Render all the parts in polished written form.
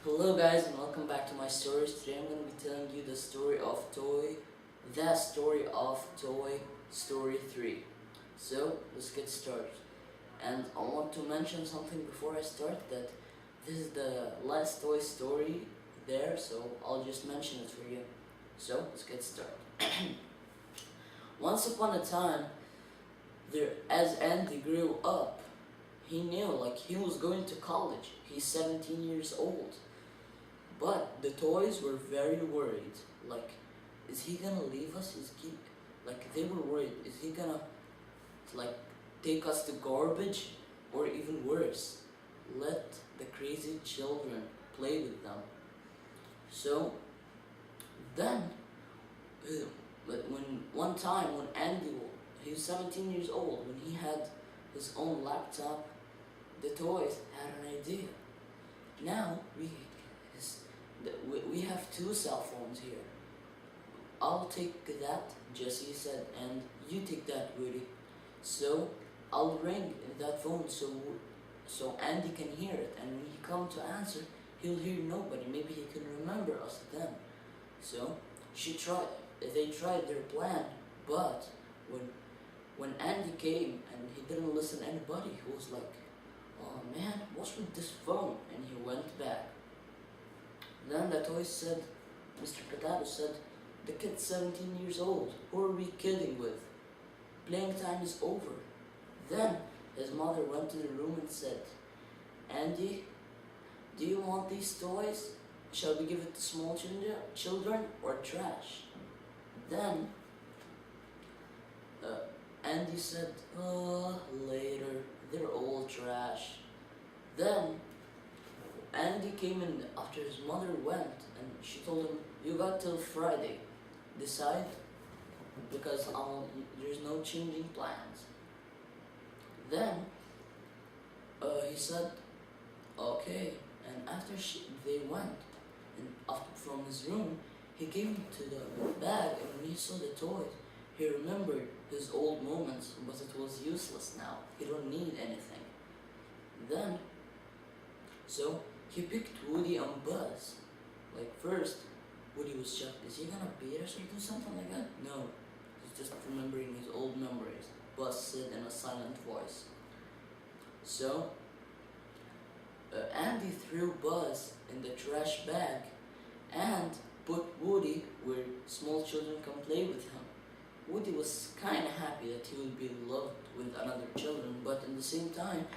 Hello guys and welcome back to my stories. Today I'm going to be telling you the story of Toy Story 3. So let's get started. And I want to mention something before I start, that this is the last Toy Story there, so I'll just mention it for you. So let's get started. Once upon a time, as Andy grew up, he knew he was going to college. He's 17 years old. But the toys were very worried. Is he gonna leave us? They were worried. Is he gonna take us to garbage, or even worse, let the crazy children play with them? So then, when one time when he was 17 years old, when he had his own laptop, the toys had an idea. Now we have two cell phones here. I'll take that, Jesse said, and you take that, Woody. So I'll ring that phone so Andy can hear it, and when he come to answer, he'll hear nobody. Maybe he can remember us then. So they tried their plan, but when Andy came and he didn't listen to anybody, he was like, "Oh man, what's with this phone?" And he went back. Then the toy said, Mr. Potato said, "The kid's 17 years old. Who are we kidding with? Playing time is over." Then his mother went to the room and said, "Andy, do you want these toys? Shall we give it to small children or trash?" Then Andy said, later, they're all trash." Then Andy came in after his mother went, and she told him, "You got till Friday. Decide, because there's no changing plans." Then he said, "Okay." And after they went, and from his room, he came to the bag, and when he saw the toys, he remembered his old moments, but it was useless now. He don't need anything. Then, so he picked Woody and Buzz. First, Woody was shocked. Is he gonna beat us or do something like that? No, he's just remembering his old memories. Buzz said in a silent voice. So, Andy threw Buzz in the trash bag and put Woody where small children can play with him. Woody was kinda happy that he would be loved with another children, but at the same time,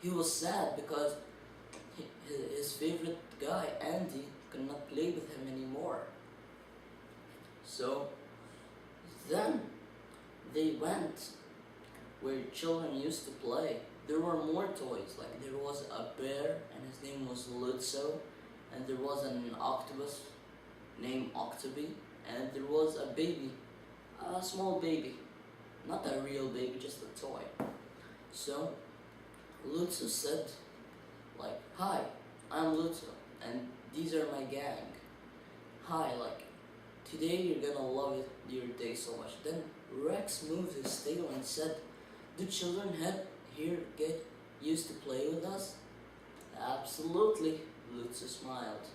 he was sad because his favorite guy, Andy, could not play with him anymore. So then they went where children used to play. There were more toys. There was a bear, and his name was Lutzo, and there was an octopus named Octoby, and there was a baby, a small baby, not a real baby, just a toy. So Lutzo said, "Hi, I'm Lutzo, and these are my gang. Hi, today you're gonna love your day so much." Then Rex moved his tail and said, "Do children here get used to play with us?" "Absolutely," Lutzo smiled.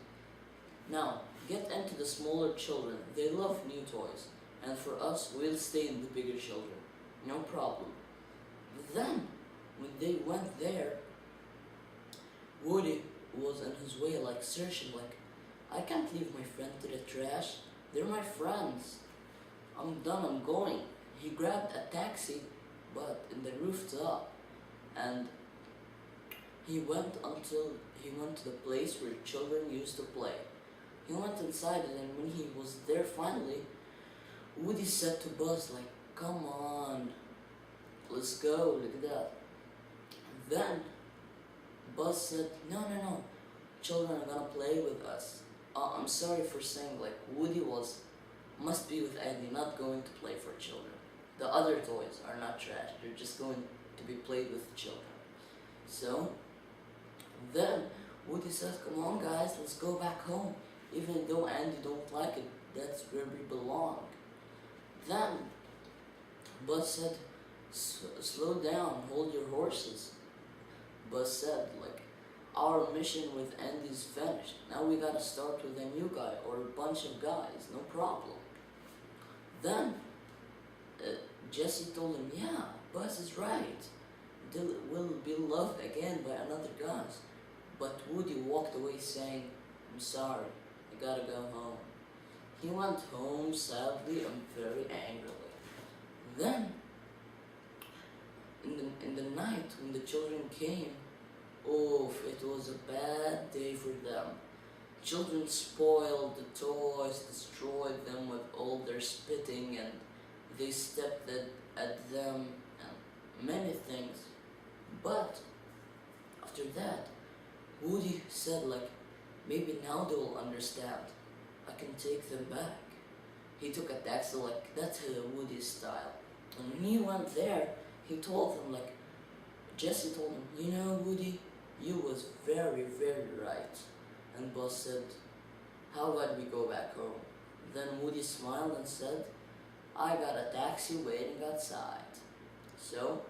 "Now, get into the smaller children. They love new toys. And for us, we'll stay in the bigger children. No problem." Then, when they went there, Woody was on his way, searching, "I can't leave my friend to the trash. They're my friends. I'm done, I'm going." He grabbed a taxi, but in the rooftop, and he went to the place where children used to play. He went inside, and when he was there finally, Woody said to Buzz, "Come on, let's go, look at that." Then Buzz said, No, children are gonna play with us." I'm sorry for saying, Woody must be with Andy, not going to play for children. The other toys are not trash, they're just going to be played with children. So then Woody says, "Come on guys, let's go back home. Even though Andy don't like it, that's where we belong." Then Buzz said, "Slow down, hold your horses." Buzz said, our mission with Andy's finished. Now we gotta start with a new guy or a bunch of guys, no problem. Then uh, Jesse told him, yeah, Buzz is right. Dylan will be loved again by another guys. But Woody walked away saying, I'm sorry, I gotta go home. He went home sadly and very angrily. Then, in the night when the children came, oh, it was a bad day for them. Children spoiled the toys, destroyed them with all their spitting, and they stepped at them and many things. But after that, Woody said like, maybe now they will understand. I can take them back. He took a taxi like, that's Woody's style. And when he went there, he told them like, Jesse told him, you know Woody, you was very, very right. And Buzz said, how about we go back home? Then Woody smiled and said, I got a taxi waiting outside. So,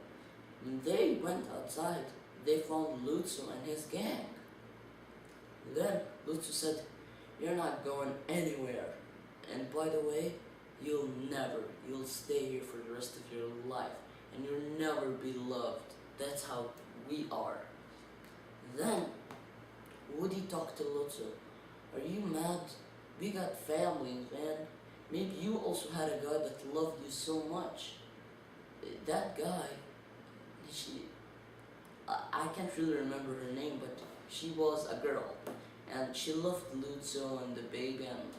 when they went outside, they found Lutzo and his gang. Then Lutzo said, you're not going anywhere. And by the way, you'll stay here for the rest of your life. And you'll never be loved. That's how we are. Then, Woody talked to Lutzo. Are you mad? We got families, man. Maybe you also had a guy that loved you so much. That guy, I can't really remember her name, but she was a girl. And she loved Lutzo and the baby and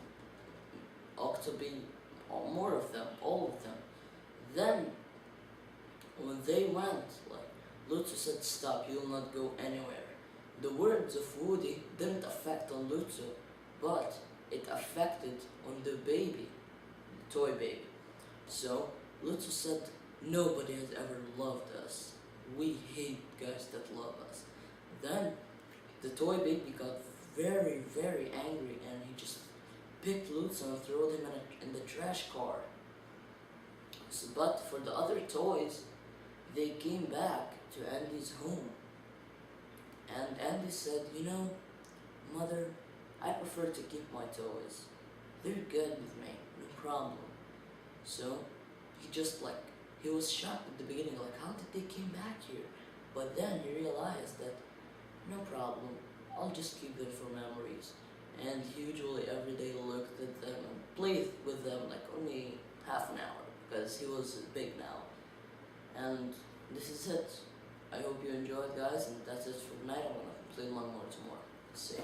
Octoby, or more of them, all of them. Then, when they went, like, Lutzo said, stop, you'll not go anywhere. The words of Woody didn't affect on Lutzo, but it affected on the baby, the toy baby. So, Lutzo said, nobody has ever loved us. We hate guys that love us. Then, the toy baby got very, very angry and he just picked Lutzo and threw him in the trash car. So, but for the other toys, they came back to Andy's home. And Andy said, you know, Mother, I prefer to keep my toys. They're good with me, no problem. So, he was shocked at the beginning, like, how did they came back here? But then he realized that, no problem, I'll just keep them for memories. And he usually every day looked at them and played with them like only half an hour, because he was big now. And this is it. I hope you enjoyed, guys, and that's it for tonight. I'm gonna play one more tomorrow. See ya.